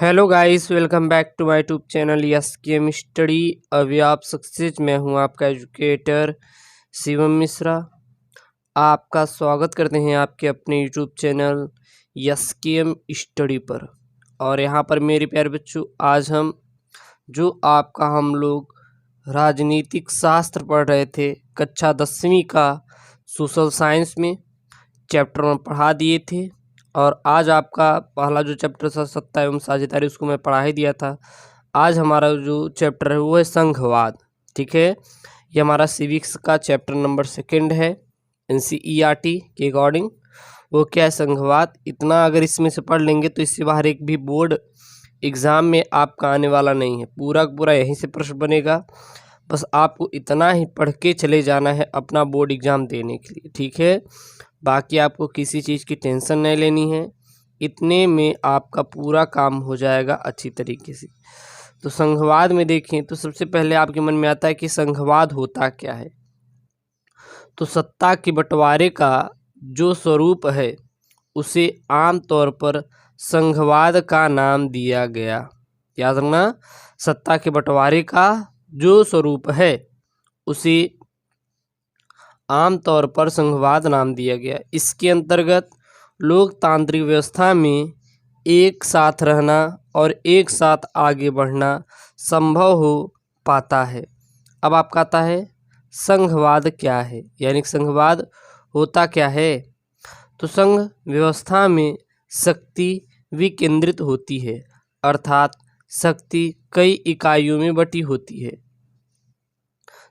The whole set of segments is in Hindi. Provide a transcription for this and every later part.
Hello guys, welcome back to my YouTube channel yes game study. अभी आप सक्सेस में हूं आपका एजुकेटर शिवम मिश्रा। आपका स्वागत करते हैं आपके अपने YouTube channel yes game study पर। और यहां पर मेरे प्यारे बच्चों, आज हम लोग राजनीतिक शास्त्र पढ़ रहे थे कक्षा 10वीं का सोशल साइंस में चैप्टर में पढ़ा दिए थे। और आज आपका पहला जो चैप्टर था सत्ता एवं साझेदारी, उसको मैं पढ़ा ही दिया था। आज हमारा जो चैप्टर है वो है संघवाद। ठीक है, ये हमारा सिविक्स का चैप्टर नंबर 2 है एनसीईआरटी के अकॉर्डिंग। वो क्या है, संघवाद। इतना अगर इसमें से पढ़ लेंगे तो इससे बाहर एक भी बोर्ड एग्ज़ाम में आपका आने वाला नहीं है। पूरा का पूरा यहीं से प्रश्न बनेगा। बस आपको इतना ही पढ़ के चले जाना है अपना बोर्ड एग्ज़ाम देने के लिए। ठीक है, बाकी आपको किसी चीज़ की टेंशन नहीं लेनी है। इतने में आपका पूरा काम हो जाएगा अच्छी तरीके से। तो संघवाद में देखें तो सबसे पहले आपके मन में आता है कि संघवाद होता क्या है। तो सत्ता के बंटवारे का जो स्वरूप है उसे आमतौर पर संघवाद का नाम दिया गया। याद रखना, सत्ता के बंटवारे का जो स्वरूप है उसे आमतौर पर संघवाद नाम दिया गया। इसके अंतर्गत लोकतांत्रिक व्यवस्था में एक साथ रहना और एक साथ आगे बढ़ना संभव हो पाता है। अब आपका आता है संघवाद क्या है, यानी संघवाद होता क्या है। तो संघ व्यवस्था में शक्ति विकेंद्रित होती है, अर्थात शक्ति कई इकाइयों में बटी होती है।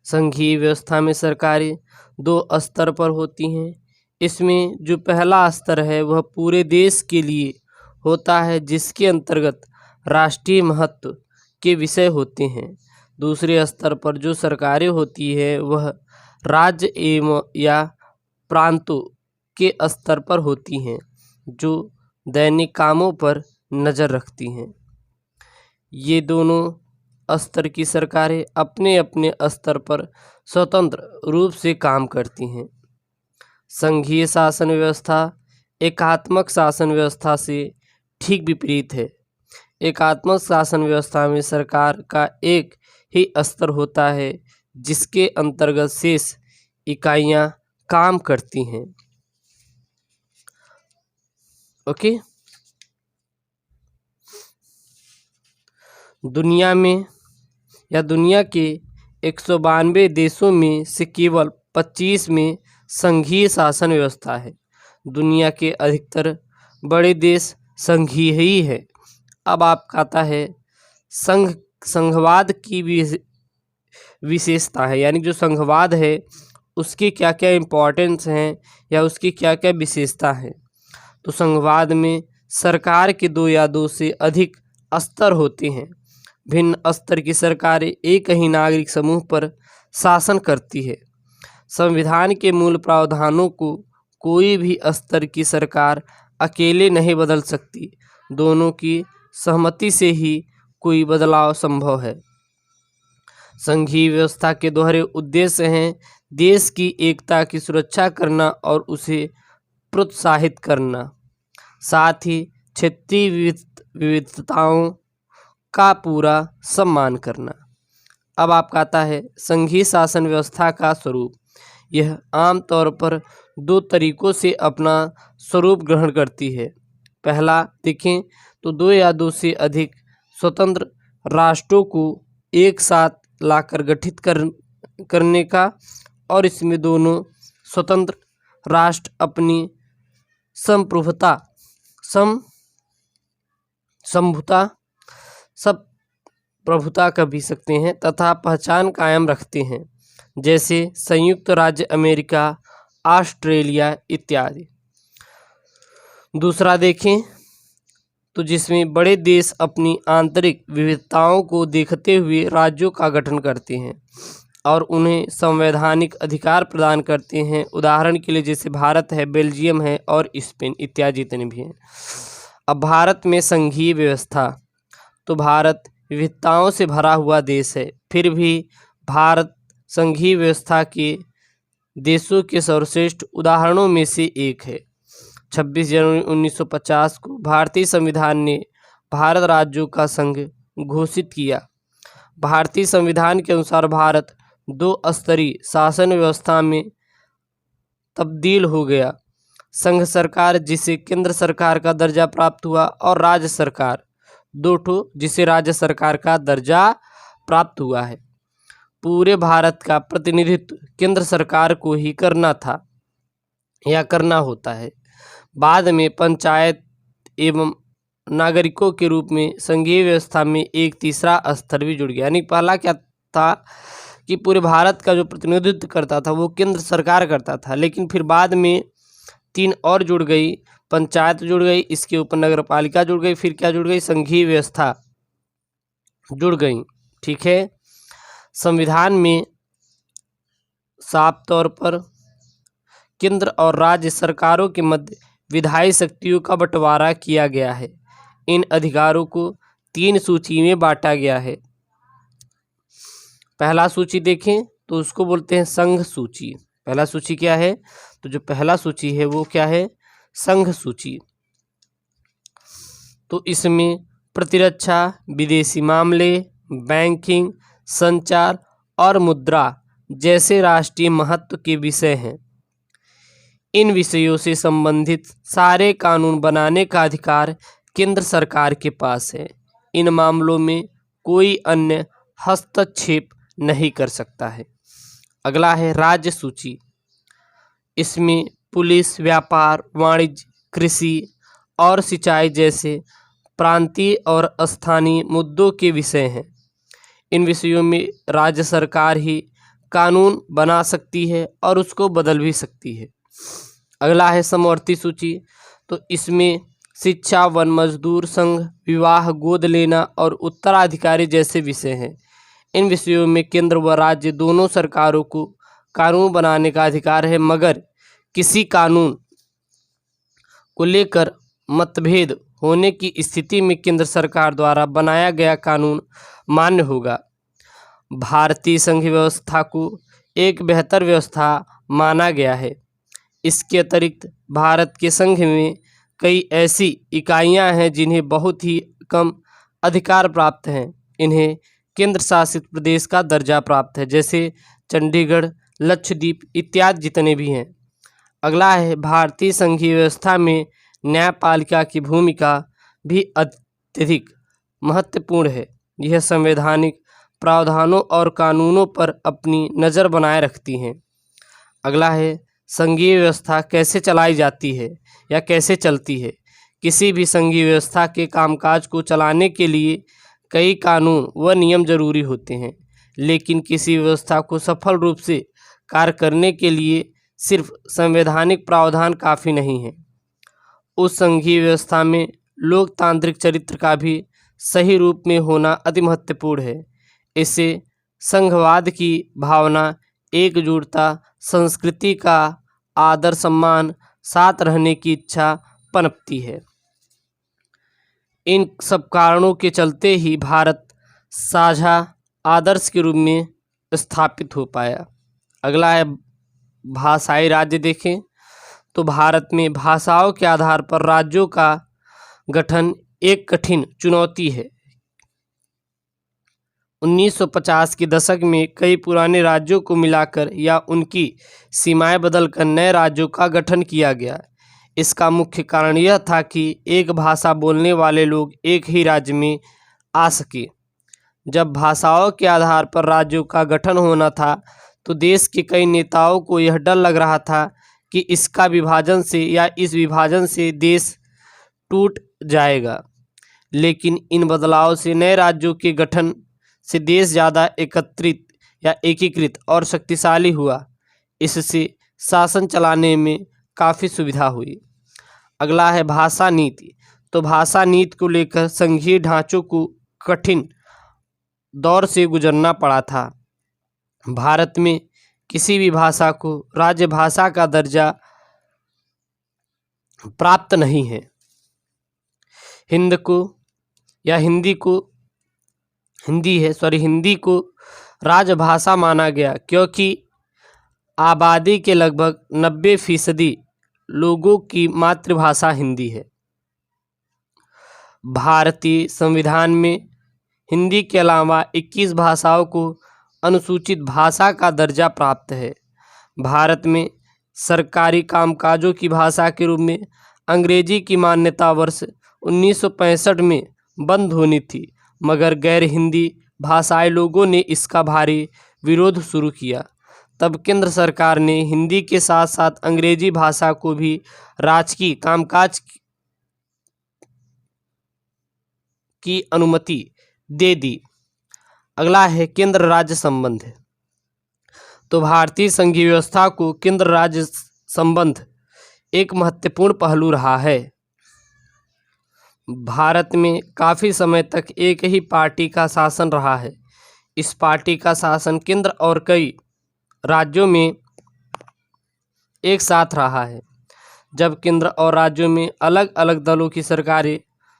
संघीय व्यवस्था में सरकारें 2 स्तर पर होती हैं। इसमें जो पहला स्तर है वह पूरे देश के लिए होता है, जिसके अंतर्गत राष्ट्रीय महत्व के विषय होते हैं। दूसरे स्तर पर जो सरकारें होती है वह राज्य एवं या प्रांतों के स्तर पर होती हैं, जो दैनिक कामों पर नज़र रखती हैं। ये दोनों स्तर की सरकारें अपने अपने स्तर पर स्वतंत्र रूप से काम करती हैं। संघीय शासन व्यवस्था एकात्मक शासन व्यवस्था से ठीक विपरीत है। एकात्मक शासन व्यवस्था में सरकार का एक ही स्तर होता है, जिसके अंतर्गत शेष इकाइयां काम करती हैं। ओके, दुनिया में या दुनिया के 192 देशों में से केवल 25 में संघीय शासन व्यवस्था है। दुनिया के अधिकतर बड़े देश संघीय ही है। अब आपका आता है संघवाद की विशेषता है, यानी जो संघवाद है उसकी क्या क्या इम्पोर्टेंस हैं या उसकी क्या क्या विशेषता है। तो संघवाद में सरकार के 2 या 2 से अधिक स्तर होते हैं। भिन्न स्तर की सरकारें एक ही नागरिक समूह पर शासन करती है। संविधान के मूल प्रावधानों को कोई भी स्तर की सरकार अकेले नहीं बदल सकती। दोनों की सहमति से ही कोई बदलाव संभव है। संघीय व्यवस्था के दोहरे उद्देश्य हैं देश की एकता की सुरक्षा करना और उसे प्रोत्साहित करना, साथ ही क्षेत्रीय विविधताओं का पूरा सम्मान करना। अब आपका आता है संघीय शासन व्यवस्था का स्वरूप। यह आमतौर पर 2 तरीकों से अपना स्वरूप ग्रहण करती है। पहला देखें तो 2 या 2 से अधिक स्वतंत्र राष्ट्रों को एक साथ लाकर गठित करने का, और इसमें दोनों स्वतंत्र राष्ट्र अपनी संप्रभुता सब प्रभुता कर भी सकते हैं तथा पहचान कायम रखते हैं, जैसे संयुक्त राज्य अमेरिका, ऑस्ट्रेलिया इत्यादि। दूसरा देखें तो जिसमें बड़े देश अपनी आंतरिक विविधताओं को देखते हुए राज्यों का गठन करते हैं और उन्हें संवैधानिक अधिकार प्रदान करते हैं। उदाहरण के लिए जैसे भारत है, बेल्जियम है और स्पेन इत्यादि जितने भी हैं। अब भारत में संघीय व्यवस्था, तो भारत विविधताओं से भरा हुआ देश है, फिर भी भारत संघीय व्यवस्था के देशों के सर्वश्रेष्ठ उदाहरणों में से एक है। 26 जनवरी 1950 को भारतीय संविधान ने भारत राज्यों का संघ घोषित किया। भारतीय संविधान के अनुसार भारत 2 स्तरीय शासन व्यवस्था में तब्दील हो गया। संघ सरकार जिसे केंद्र सरकार का दर्जा प्राप्त हुआ और राज्य सरकार 2 ठो जिसे राज्य सरकार का दर्जा प्राप्त हुआ है। पूरे भारत का प्रतिनिधित्व केंद्र सरकार को ही करना था या करना होता है। बाद में पंचायत एवं नागरिकों के रूप में संघीय व्यवस्था में एक तीसरा स्तर भी जुड़ गया। यानी पहला क्या था कि पूरे भारत का जो प्रतिनिधित्व करता था वो केंद्र सरकार करता था, लेकिन फिर बाद में 3 और जुड़ गई, पंचायत जुड़ गई, इसके ऊपर नगर पालिका जुड़ गई, फिर क्या जुड़ गई, संघीय व्यवस्था जुड़ गई। ठीक है। संविधान में साफ तौर पर केंद्र और राज्य सरकारों के मध्य विधायी शक्तियों का बंटवारा किया गया है। इन अधिकारों को 3 सूची में बांटा गया है। पहला सूची देखें तो उसको बोलते हैं संघ सूची। पहला सूची क्या है? तो जो पहला सूची है वो क्या है? संघ सूची। तो इसमें प्रतिरक्षा, विदेशी मामले, बैंकिंग, संचार और मुद्रा जैसे राष्ट्रीय महत्व के विषय हैं। इन विषयों से संबंधित सारे कानून बनाने का अधिकार केंद्र सरकार के पास है। इन मामलों में कोई अन्य हस्तक्षेप नहीं कर सकता है। अगला है राज्य सूची। इसमें पुलिस, व्यापार, वाणिज्य, कृषि और सिंचाई जैसे प्रांतीय और स्थानीय मुद्दों के विषय हैं। इन विषयों में राज्य सरकार ही कानून बना सकती है और उसको बदल भी सकती है। अगला है समवर्ती सूची। तो इसमें शिक्षा, वन, मजदूर संघ, विवाह, गोद लेना और उत्तराधिकारी जैसे विषय हैं। इन विषयों में केंद्र व राज्य दोनों सरकारों को कानून बनाने का अधिकार है, मगर किसी कानून को लेकर मतभेद होने की स्थिति में केंद्र सरकार द्वारा बनाया गया कानून मान्य होगा। भारतीय संघ व्यवस्था को एक बेहतर व्यवस्था माना गया है। इसके अतिरिक्त भारत के संघ में कई ऐसी इकाइयां हैं जिन्हें बहुत ही कम अधिकार प्राप्त हैं। इन्हें केंद्र शासित प्रदेश का दर्जा प्राप्त है, जैसे चंडीगढ़, लक्षद्वीप इत्यादि जितने भी हैं। अगला है भारतीय संघीय व्यवस्था में न्यायपालिका की भूमिका भी अत्यधिक महत्वपूर्ण है। यह संवैधानिक प्रावधानों और कानूनों पर अपनी नज़र बनाए रखती हैं। अगला है संघीय व्यवस्था कैसे चलाई जाती है या कैसे चलती है। किसी भी संघीय व्यवस्था के कामकाज को चलाने के लिए कई कानून व नियम जरूरी होते हैं, लेकिन किसी व्यवस्था को सफल रूप से कार्य करने के लिए सिर्फ संवैधानिक प्रावधान काफ़ी नहीं है। उस संघीय व्यवस्था में लोकतांत्रिक चरित्र का भी सही रूप में होना अति महत्वपूर्ण है। इससे संघवाद की भावना, एकजुटता, संस्कृति का आदर सम्मान, साथ रहने की इच्छा पनपती है। इन सब कारणों के चलते ही भारत साझा आदर्श के रूप में स्थापित हो पाया। अगला है भाषाई राज्य। देखें तो भारत में भाषाओं के आधार पर राज्यों का गठन एक कठिन चुनौती है। 1950 के दशक में कई पुराने राज्यों को मिलाकर या उनकी सीमाएं बदलकर नए राज्यों का गठन किया गया। इसका मुख्य कारण यह था कि एक भाषा बोलने वाले लोग एक ही राज्य में आ सके। जब भाषाओं के आधार पर राज्यों का गठन होना था तो देश के कई नेताओं को यह डर लग रहा था कि इसका विभाजन से या इस विभाजन से देश टूट जाएगा। लेकिन इन बदलाव से नए राज्यों के गठन से देश ज़्यादा एकत्रित या एकीकृत और शक्तिशाली हुआ। इससे शासन चलाने में काफ़ी सुविधा हुई। अगला है भाषा नीति। तो भाषा नीति को लेकर संघीय ढांचों को कठिन दौर से गुजरना पड़ा था। भारत में किसी भी भाषा को राजभाषा का दर्जा प्राप्त नहीं है। हिंदी को राजभाषा माना गया क्योंकि आबादी के लगभग 90% लोगों की मातृभाषा हिंदी है। भारतीय संविधान में हिंदी के अलावा 21 भाषाओं को अनुसूचित भाषा का दर्जा प्राप्त है। भारत में सरकारी कामकाजों की भाषा के रूप में अंग्रेजी की मान्यता वर्ष 1965 में बंद होनी थी, मगर गैर हिंदी भाषाई लोगों ने इसका भारी विरोध शुरू किया। तब केंद्र सरकार ने हिंदी के साथ साथ अंग्रेजी भाषा को भी राजकीय कामकाज की अनुमति दे दी। अगला है केंद्र राज्य संबंध। तो भारतीय संघीय व्यवस्था को केंद्र राज्य संबंध एक महत्वपूर्ण पहलू रहा है। भारत में काफ़ी समय तक एक ही पार्टी का शासन रहा है। इस पार्टी का शासन केंद्र और कई राज्यों में एक साथ रहा है। जब केंद्र और राज्यों में अलग अलग दलों की सरकारें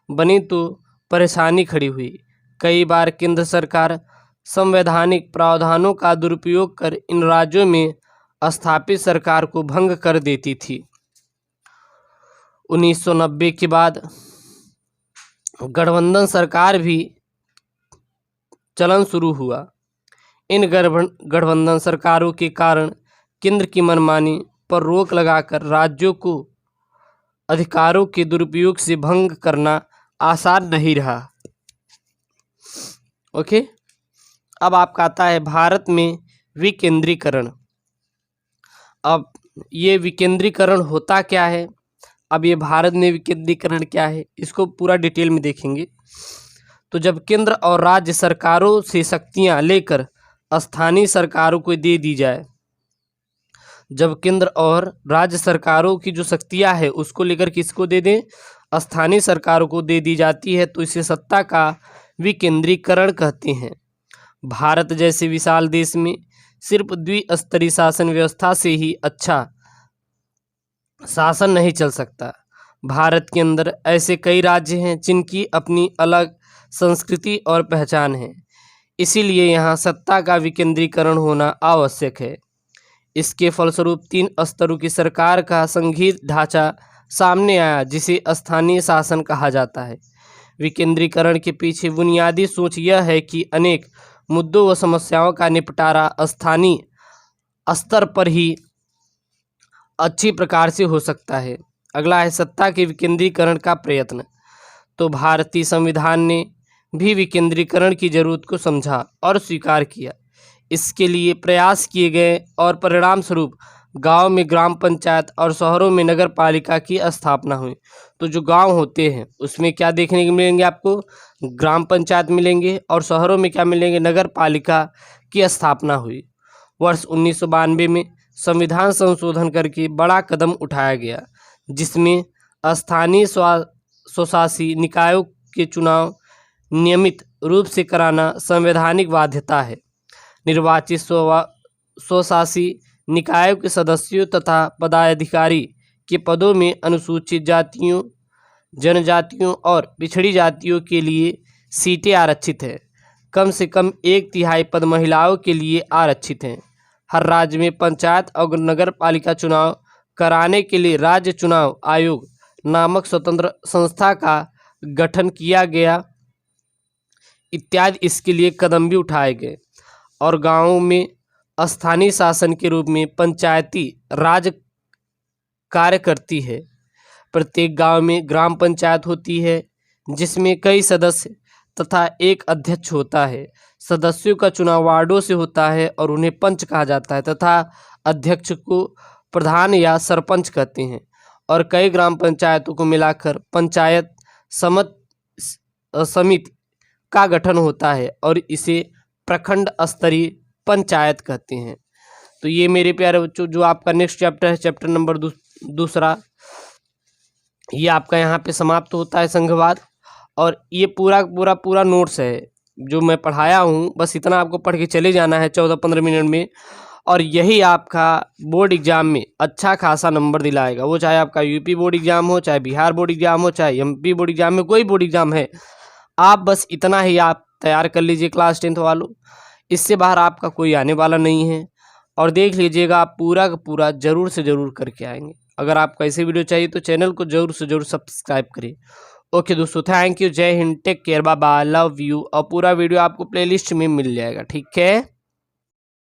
बनी तो परेशानी खड़ी हुई। कई बार केंद्र सरकार संवैधानिक प्रावधानों का दुरुपयोग कर इन राज्यों में स्थापित सरकार को भंग कर देती थी। 1990 के बाद गठबंधन सरकार भी चलन शुरू हुआ। इन गठबंधन सरकारों के कारण केंद्र की मनमानी पर रोक लगाकर राज्यों को अधिकारों के दुरुपयोग से भंग करना आसान नहीं रहा। ओके, अब आपका आता है भारत में विकेंद्रीकरण। अब ये विकेंद्रीकरण होता क्या है, अब ये भारत में विकेंद्रीकरण क्या है, इसको पूरा डिटेल में देखेंगे। तो जब केंद्र और राज्य सरकारों से शक्तियां लेकर स्थानीय सरकारों को दे दी जाए, जब केंद्र और राज्य सरकारों की जो शक्तियां है उसको लेकर किसको दे दें, स्थानीय सरकारों को दे दी जाती है, तो इसे सत्ता का विकेंद्रीकरण कहते हैं। भारत जैसे विशाल देश में सिर्फ द्विस्तरीय शासन व्यवस्था से ही अच्छा शासन नहीं चल सकता। भारत के अंदर ऐसे कई राज्य हैं जिनकी अपनी अलग संस्कृति और पहचान है, इसीलिए यहाँ सत्ता का विकेंद्रीकरण होना आवश्यक है। इसके फलस्वरूप 3 स्तरों की सरकार का संघीय ढांचा सामने आया, जिसे स्थानीय शासन कहा जाता है। विकेंद्रीकरण के पीछे बुनियादी सोच यह है कि अनेक मुद्दों व समस्याओं का निपटारा स्थानीय स्तर पर ही अच्छी प्रकार से हो सकता है। अगला है सत्ता के विकेंद्रीकरण का प्रयत्न। तो भारतीय संविधान ने भी विकेंद्रीकरण की जरूरत को समझा और स्वीकार किया। इसके लिए प्रयास किए गए और परिणाम स्वरूप गांव में ग्राम पंचायत और शहरों में नगर पालिका की स्थापना हुई। तो जो गांव होते हैं उसमें क्या देखने को मिलेंगे आपको, ग्राम पंचायत मिलेंगे, और शहरों में क्या मिलेंगे, नगर पालिका की स्थापना हुई। वर्ष 1992 में संविधान संशोधन करके बड़ा कदम उठाया गया, जिसमें स्थानीय स्वशासी निकायों के चुनाव नियमित रूप से कराना संवैधानिक बाध्यता है। निर्वाचित स्वशासी निकायों के सदस्यों तथा पदाधिकारी के पदों में अनुसूचित जातियों, जनजातियों और पिछड़ी जातियों के लिए सीटें आरक्षित हैं। कम से कम 1/3 पद महिलाओं के लिए आरक्षित हैं। हर राज्य में पंचायत और नगर पालिका चुनाव कराने के लिए राज्य चुनाव आयोग नामक स्वतंत्र संस्था का गठन किया गया इत्यादि। इसके लिए कदम भी उठाए गए और गांवों में स्थानीय शासन के रूप में पंचायती राज कार्य करती है। प्रत्येक गांव में ग्राम पंचायत होती है, जिसमें कई सदस्य तथा एक अध्यक्ष होता है। सदस्यों का चुनाव वार्डों से होता है और उन्हें पंच कहा जाता है तथा अध्यक्ष को प्रधान या सरपंच कहते हैं। और कई ग्राम पंचायतों को मिलाकर पंचायत समिति का गठन होता है और इसे प्रखंड स्तरीय पंचायत कहते हैं। तो ये मेरे प्यारे बच्चों जो आपका नेक्स्ट चैप्टर है, चैप्टर नंबर दूसरा, ये आपका यहाँ पे समाप्त होता है संघवाद। और ये पूरा नोट्स है जो मैं पढ़ाया हूँ, बस इतना आपको पढ़ के चले जाना है 14-15 मिनट में, और यही आपका बोर्ड एग्जाम में अच्छा खासा नंबर दिलाएगा। वो चाहे आपका यूपी बोर्ड एग्जाम हो, चाहे बिहार बोर्ड एग्जाम हो, चाहे एमपी बोर्ड एग्जाम में, कोई बोर्ड एग्जाम है, आप बस इतना ही आप तैयार कर लीजिए क्लास 10th वालों। इससे बाहर आपका कोई आने वाला नहीं है। और देख लीजिएगा आप पूरा का पूरा ज़रूर से ज़रूर करके आएंगे। अगर आपको ऐसे वीडियो चाहिए तो चैनल को ज़रूर से ज़रूर सब्सक्राइब करिए। ओके दोस्तों, थैंक यू, जय हिंद, take care, bye bye, love you. और पूरा वीडियो आपको प्लेलिस्ट में मिल जाएगा, ठीक है।